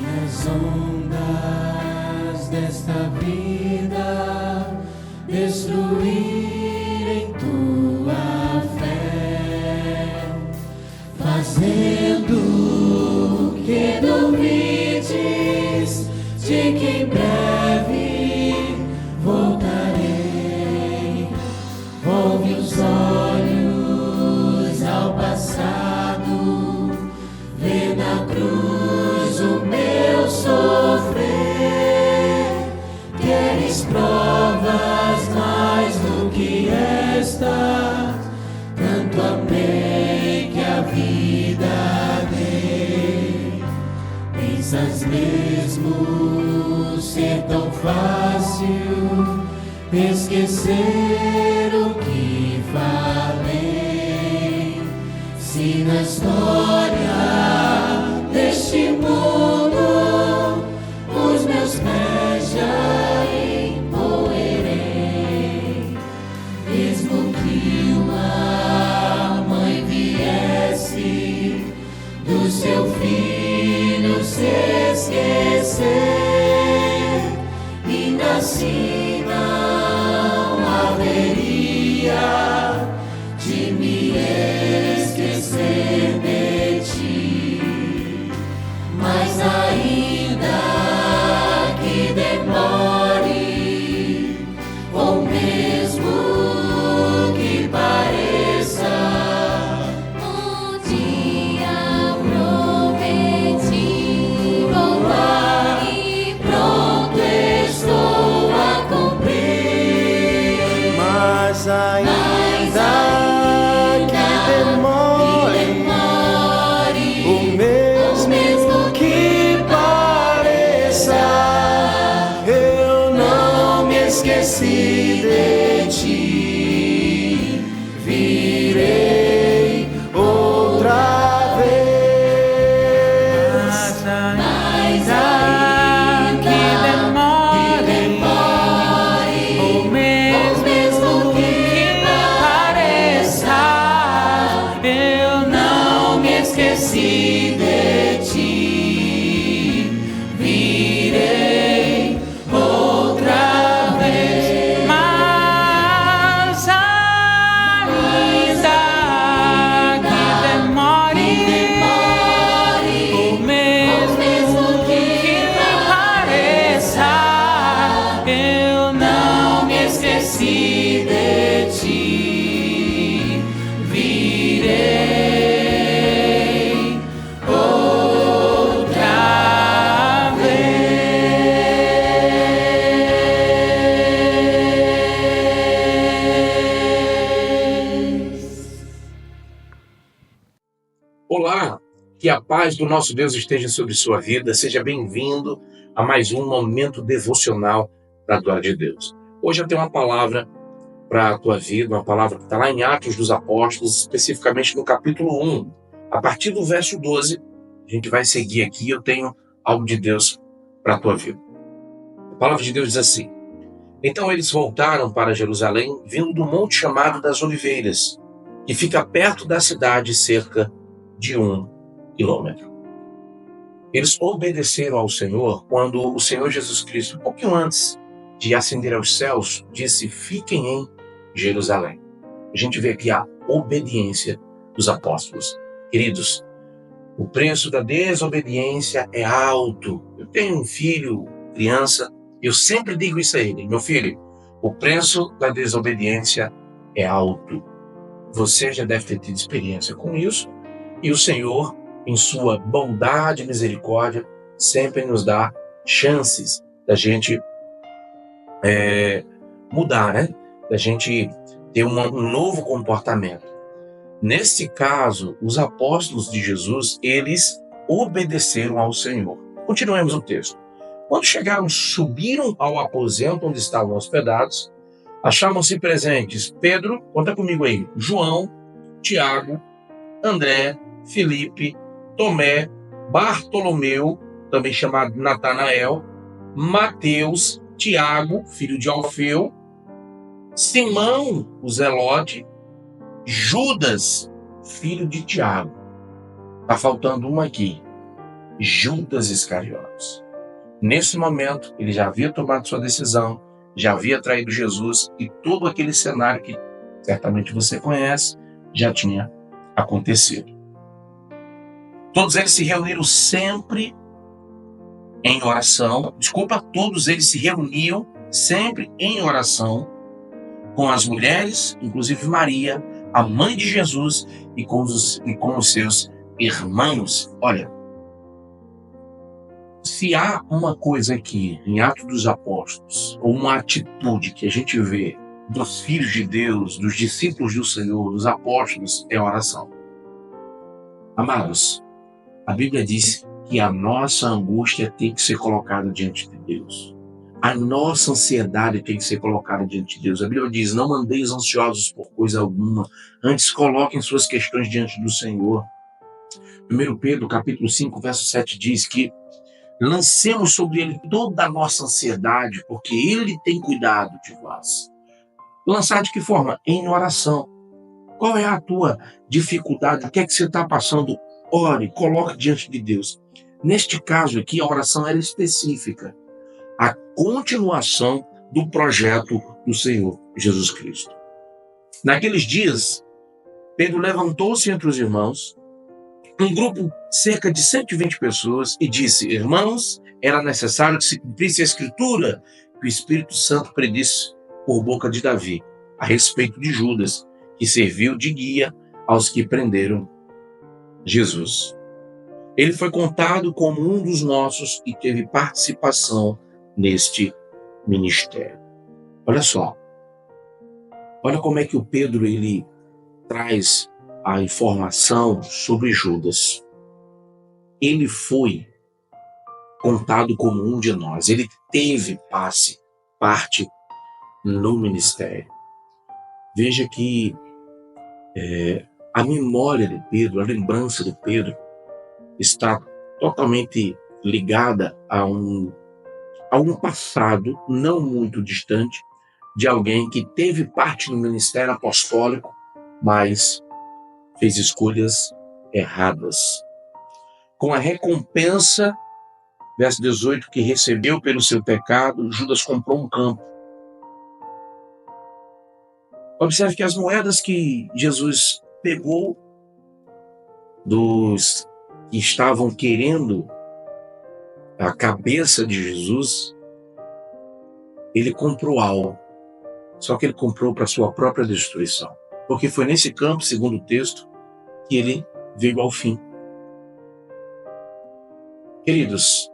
Nas ondas desta vida, destruírem tua fé, fazendo que duvides de que em breve voltarei. Volve os olhos ao passado, vê na cruz o meu sofrer. Queres provas mais do que esta? Tanto amei que a vida dei. Pensas mesmo ser tão fácil esquecer o que falei? Se na história deste mundo os meus pés já empoeirei, mesmo que uma mãe viesse do seu filho se esquecer, ainda assim não haveria de me esquecer de ti. Mas ainda que demore, ou mesmo que pareça, um dia prometi voltar e pronto estou a cumprir. Mas ainda que demore, ou mesmo que pareça, eu não me esqueci de ti. Virei outra vez. Mas ainda que demore, ou mesmo que pareça, eu não me esqueci de ti. Virei outra vez. Mas ainda que demore, ou mesmo que pareça, eu não me esqueci de ti. Virei outra vez. Olá, que a paz do nosso Deus esteja sobre sua vida. Seja bem-vindo a mais um momento devocional da Glória de Deus. Hoje eu tenho uma palavra para a tua vida, uma palavra que está lá em Atos dos Apóstolos, especificamente no capítulo 1. A partir do verso 12, a gente vai seguir aqui. Eu tenho algo de Deus para a tua vida. A palavra de Deus diz assim: Então eles voltaram para Jerusalém, vindo do monte chamado das Oliveiras, que fica perto da cidade, cerca de 1 quilômetro. Eles obedeceram ao Senhor quando o Senhor Jesus Cristo, um pouquinho antes de ascender aos céus, disse: fiquem em Jerusalém. A gente vê aqui a obediência dos apóstolos. Queridos, o preço da desobediência é alto. Eu tenho um filho, criança, e eu sempre digo isso a ele: meu filho, o preço da desobediência é alto. Você já deve ter tido experiência com isso, e o Senhor, em sua bondade e misericórdia, sempre nos dá chances da gente mudar, né? Da gente ter um novo comportamento. Nesse caso, os apóstolos de Jesus, eles obedeceram ao Senhor. Continuemos o texto. Quando chegaram, subiram ao aposento onde estavam hospedados, achavam-se presentes Pedro, conta comigo aí, João, Tiago, André, Filipe, Tomé, Bartolomeu, também chamado Natanael, Mateus, Tiago, filho de Alfeu, Simão, o Zelote, Judas, filho de Tiago. Está faltando um aqui. Judas Iscariotes. Nesse momento, ele já havia tomado sua decisão, já havia traído Jesus e todo aquele cenário que certamente você conhece já tinha acontecido. Todos eles se reuniram sempre em oração. Todos eles se reuniam sempre em oração com as mulheres, inclusive Maria, a mãe de Jesus, e com os seus irmãos. Olha, se há uma coisa aqui em Atos dos Apóstolos, ou uma atitude que a gente vê dos filhos de Deus, dos discípulos do Senhor, dos apóstolos, é a oração. Amados, a Bíblia diz que a nossa angústia tem que ser colocada diante de Deus. A nossa ansiedade tem que ser colocada diante de Deus. A Bíblia diz, não andeis ansiosos por coisa alguma, antes coloquem suas questões diante do Senhor. 1 Pedro, capítulo 5, verso 7 diz que lancemos sobre ele toda a nossa ansiedade, porque ele tem cuidado de vós. Lançar de que forma? Em oração. Qual é a tua dificuldade? O que é que você está passando? Ore, coloque diante de Deus. Neste caso aqui, a oração era específica. A continuação do projeto do Senhor Jesus Cristo. Naqueles dias, Pedro levantou-se entre os irmãos, um grupo cerca de 120 pessoas, e disse, irmãos, era necessário que se cumprisse a Escritura que o Espírito Santo predisse por boca de Davi, a respeito de Judas, que serviu de guia aos que prenderam Jesus. Ele foi contado como um dos nossos e teve participação neste ministério. Olha só. Olha como é que o Pedro ele traz a informação sobre Judas. Ele foi contado como um de nós. Ele teve parte no ministério. Veja que a memória de Pedro, a lembrança de Pedro, está totalmente ligada a um passado não muito distante de alguém que teve parte no ministério apostólico, mas fez escolhas erradas. Com a recompensa, verso 18, que recebeu pelo seu pecado, Judas comprou um campo. Observe que as moedas que Jesus pegou dos que estavam querendo a cabeça de Jesus, ele comprou algo. Só que ele comprou para sua própria destruição. Porque foi nesse campo, segundo o texto, que ele veio ao fim. Queridos,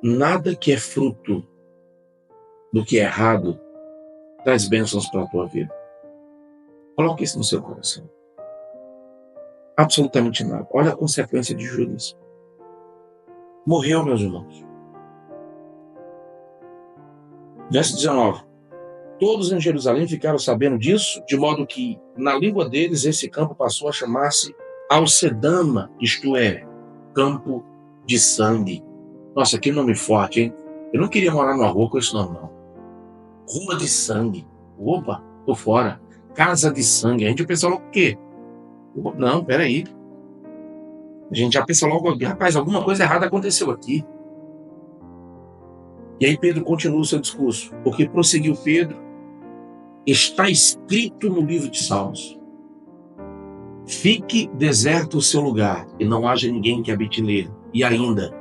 nada que é fruto do que é errado traz bênçãos para a tua vida. Coloque isso no seu coração. Absolutamente nada. Olha a consequência de Judas. Morreu, meus irmãos. Verso 19. Todos em Jerusalém ficaram sabendo disso, de modo que, na língua deles, esse campo passou a chamar-se Alcedama, isto é, campo de sangue. Nossa, que nome forte, hein? Eu não queria morar numa rua com esse nome, não. Rua de sangue. Opa, tô fora. Casa de sangue. A gente pensa logo o quê? Não, peraí. A gente já pensa logo, rapaz, alguma coisa errada aconteceu aqui. E aí Pedro continua o seu discurso, porque prosseguiu Pedro, está escrito no livro de Salmos, fique deserto o seu lugar, e não haja ninguém que habite nele, e ainda,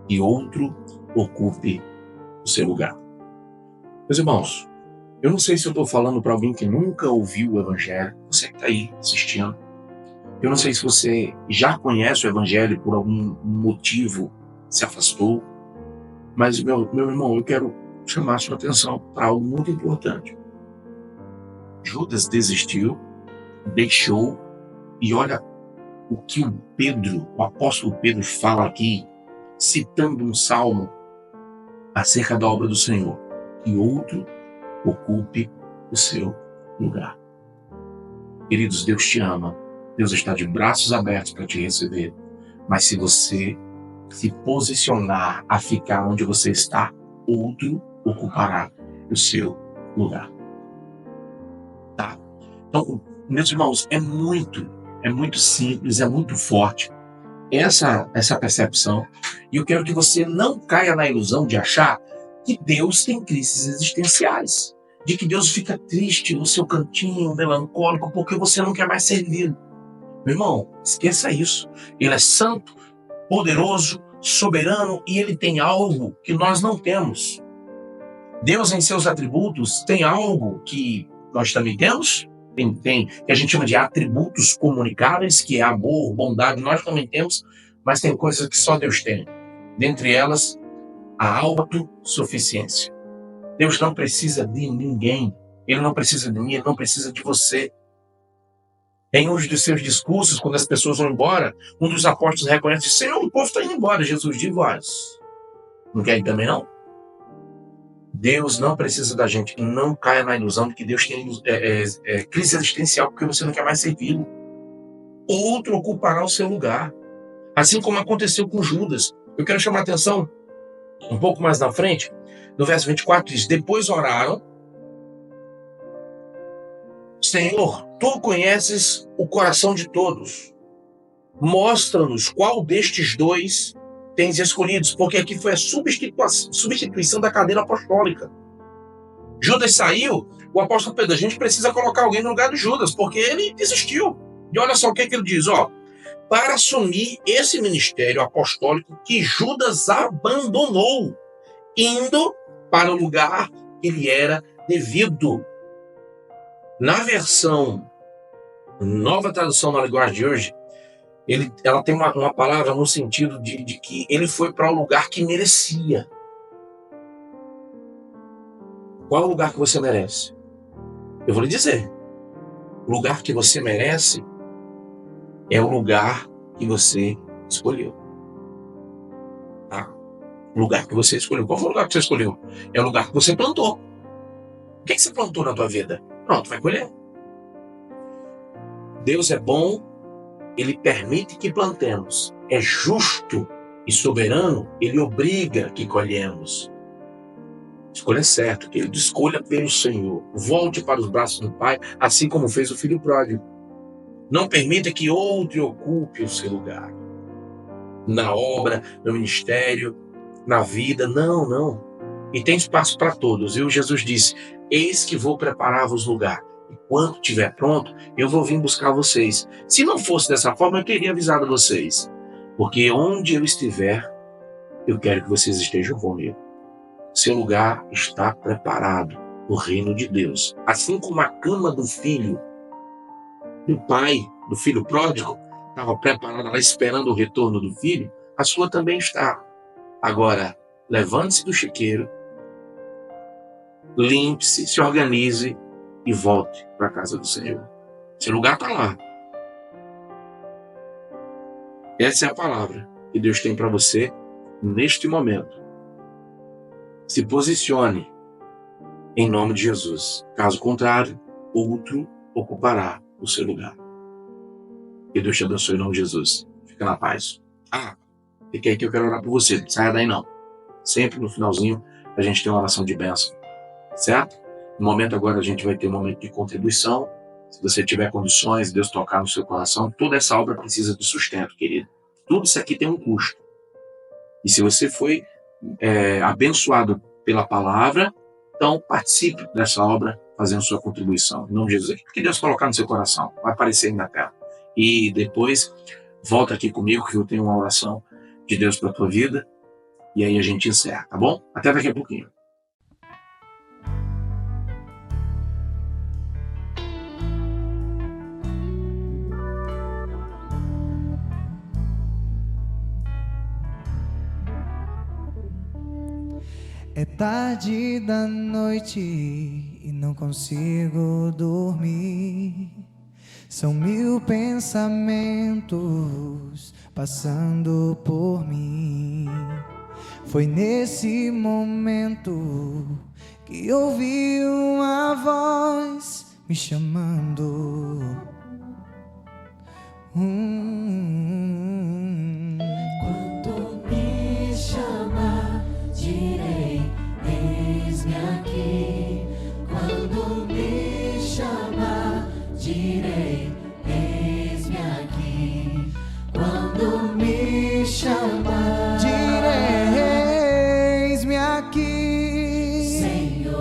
que outro ocupe o seu lugar. Meus irmãos, eu não sei se eu estou falando para alguém que nunca ouviu o Evangelho, você que está aí assistindo. Eu não sei se você já conhece o Evangelho por algum motivo, se afastou. Mas, meu irmão, eu quero chamar a sua atenção para algo muito importante. Judas desistiu, deixou, e olha o que o apóstolo Pedro fala aqui, citando um salmo acerca da obra do Senhor. Que outro ocupe o seu lugar. Queridos, Deus te ama. Deus está de braços abertos para te receber. Mas se você se posicionar a ficar onde você está, outro ocupará o seu lugar. Tá? Então, meus irmãos, é muito simples, é muito forte essa percepção. E eu quero que você não caia na ilusão de achar que Deus tem crises existenciais, de que Deus fica triste no seu cantinho, melancólico, porque você não quer mais servir. Meu irmão, esqueça isso. Ele é santo, poderoso, soberano, e ele tem algo que nós não temos. Deus, em seus atributos, tem algo que nós também temos. Tem que a gente chama de atributos comunicáveis, que é amor, bondade, nós também temos, mas tem coisas que só Deus tem. Dentre elas, a autossuficiência. Deus não precisa de ninguém. Ele não precisa de mim, ele não precisa de você. Em um dos seus discursos, quando as pessoas vão embora, um dos apóstolos reconhece: Senhor, o povo está indo embora. Jesus diz: vós não quer ir também não? Deus não precisa da gente. Não caia na ilusão de que Deus tem crise existencial porque você não quer mais servi-lo. Outro ocupará o seu lugar. Assim como aconteceu com Judas. Eu quero chamar a atenção um pouco mais na frente. No verso 24 diz: depois oraram: Senhor, tu conheces o coração de todos. Mostra-nos qual destes dois tens escolhidos, porque aqui foi a substituição da cadeira apostólica. Judas saiu, o apóstolo Pedro: a gente precisa colocar alguém no lugar de Judas, porque ele desistiu. E olha só o que ele diz, para assumir esse ministério apostólico que Judas abandonou, indo para o lugar que lhe era devido. Na versão Nova Tradução na linguagem de hoje, ela tem uma palavra no sentido de que ele foi para o lugar que merecia. Qual é o lugar que você merece? Eu vou lhe dizer. O lugar que você merece é o lugar que você escolheu. Tá? O lugar que você escolheu. Qual foi o lugar que você escolheu? É o lugar que você plantou. O que você plantou na tua vida? Pronto, vai colher. Deus é bom, ele permite que plantemos. É justo e soberano, ele obriga que colhemos. Escolha certo, querido. Escolha pelo Senhor. Volte para os braços do Pai, assim como fez o filho pródigo. Não permita que outro ocupe o seu lugar. Na obra, no ministério, na vida. Não. E tem espaço para todos. E Jesus disse: eis que vou preparar-vos lugar. E quando estiver pronto, eu vou vir buscar vocês. Se não fosse dessa forma, eu teria avisado vocês. Porque onde eu estiver, eu quero que vocês estejam comigo. Seu lugar está preparado no reino de Deus. Assim como a cama do filho, do pai, do filho pródigo, estava preparada lá esperando o retorno do filho, a sua também está. Agora, levante-se do chiqueiro, limpe-se, se organize e volte para a casa do Senhor. Seu lugar está lá. Essa é a palavra que Deus tem para você neste momento. Se posicione em nome de Jesus. Caso contrário, outro ocupará o seu lugar. Que Deus te abençoe em nome de Jesus. Fica na paz. Fica aí que eu quero orar por você. Não saia daí não. Sempre no finalzinho a gente tem uma oração de bênção. Certo? No momento agora a gente vai ter um momento de contribuição. Se você tiver condições, Deus tocar no seu coração, toda essa obra precisa de sustento, querido. Tudo isso aqui tem um custo. E se você foi abençoado pela palavra, então participe dessa obra fazendo sua contribuição. Em nome de Jesus. O que Deus colocar no seu coração vai aparecer aí na tela. E depois volta aqui comigo que eu tenho uma oração de Deus para a tua vida. E aí a gente encerra, tá bom? Até daqui a pouquinho. É tarde da noite e não consigo dormir. São 1000 pensamentos passando por mim. Foi nesse momento que ouvi uma voz me chamando. Quando me chamar, direi: eis-me aqui. Quando me chamar, direi: eis-me aqui. Quando me chamar, direi: eis-me aqui, Senhor,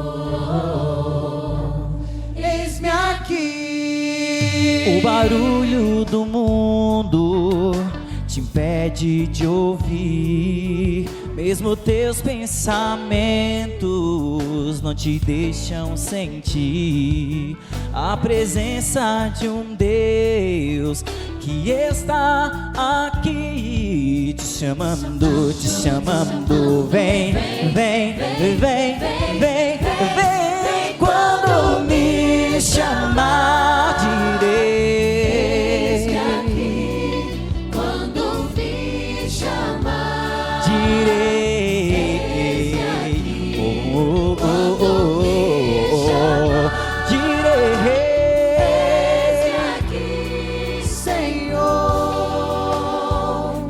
eis-me aqui. O barulho do mundo te impede de ouvir, mesmo teus pensamentos não te deixam sentir a presença de um Deus que está aqui te chamando, te chamando. Vem, vem, vem, vem, vem, vem. Quando me chamar, direi: Quando me chamar, direi, oh, oh, oh, oh, oh. Direi: Senhor,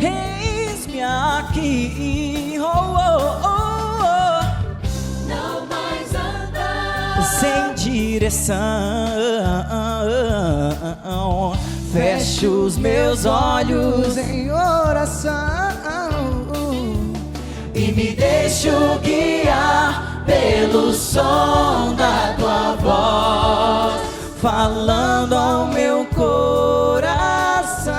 eis-me aqui, oh, oh, oh, não mais andar sem direção. Fecho os meus olhos em oração e me deixo guiar pelo som da tua voz, falando ao meu coração.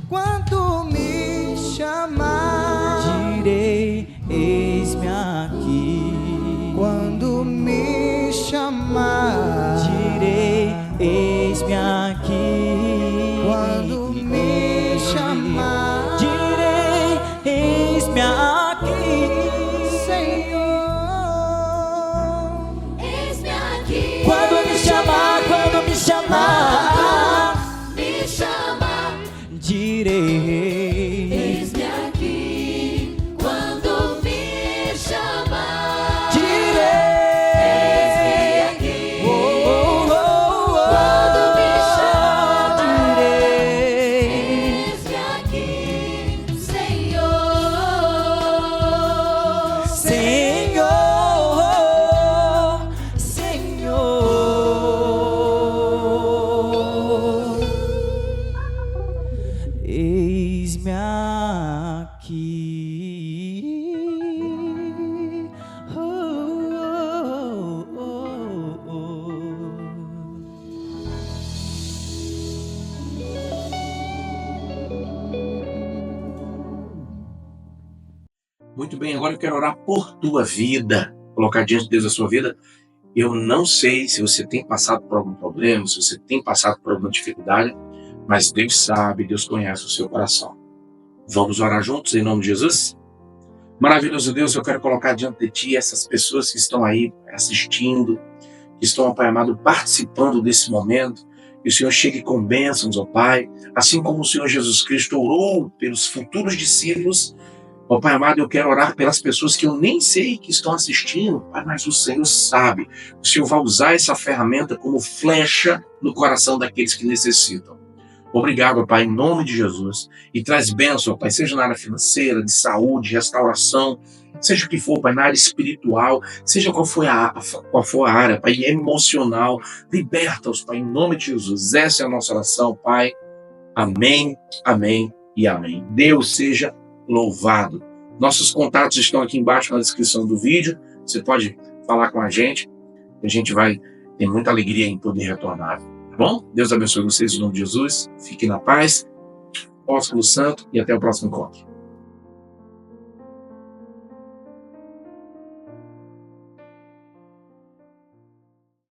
Quando me chamar, direi: eis-me aqui. Quando me chamar, direi: eis-me aqui. Quando me chamar, direi: eis-me aqui, Senhor. eis-me aqui. Quando me chamar, me chama, direi: eis-me aqui. Quando me chamar, direi: aqui. oh, oh, oh, oh. Quando me chamar, direi: eis-me aqui, Senhor. Senhor, Senhor, eis-me aqui. Oh, oh, oh, oh. Muito bem, agora eu quero orar por tua vida, colocar diante de Deus a sua vida. Eu não sei se você tem passado por algum problema, se você tem passado por alguma dificuldade, mas Deus sabe, Deus conhece o seu coração. Vamos orar juntos em nome de Jesus? Maravilhoso Deus, eu quero colocar diante de Ti essas pessoas que estão aí assistindo, que estão, Pai amado, participando desse momento. Que o Senhor chegue com bênçãos, ó Pai, assim como o Senhor Jesus Cristo orou pelos futuros discípulos. Ó Pai amado, eu quero orar pelas pessoas que eu nem sei que estão assistindo, Pai, mas o Senhor sabe. O Senhor vai usar essa ferramenta como flecha no coração daqueles que necessitam. Obrigado, ó Pai, em nome de Jesus. E traz bênção, ó Pai, seja na área financeira, de saúde, restauração, seja o que for, Pai, na área espiritual, seja qual for a área, Pai, emocional. Liberta-os, Pai, em nome de Jesus. Essa é a nossa oração, Pai. Amém, amém e amém. Deus seja louvado. Nossos contatos estão aqui embaixo na descrição do vídeo. Você pode falar com a gente vai ter muita alegria em poder retornar. Tá bom? Deus abençoe vocês em nome de Jesus. Fiquem na paz. Ósculo Santo e até o próximo encontro.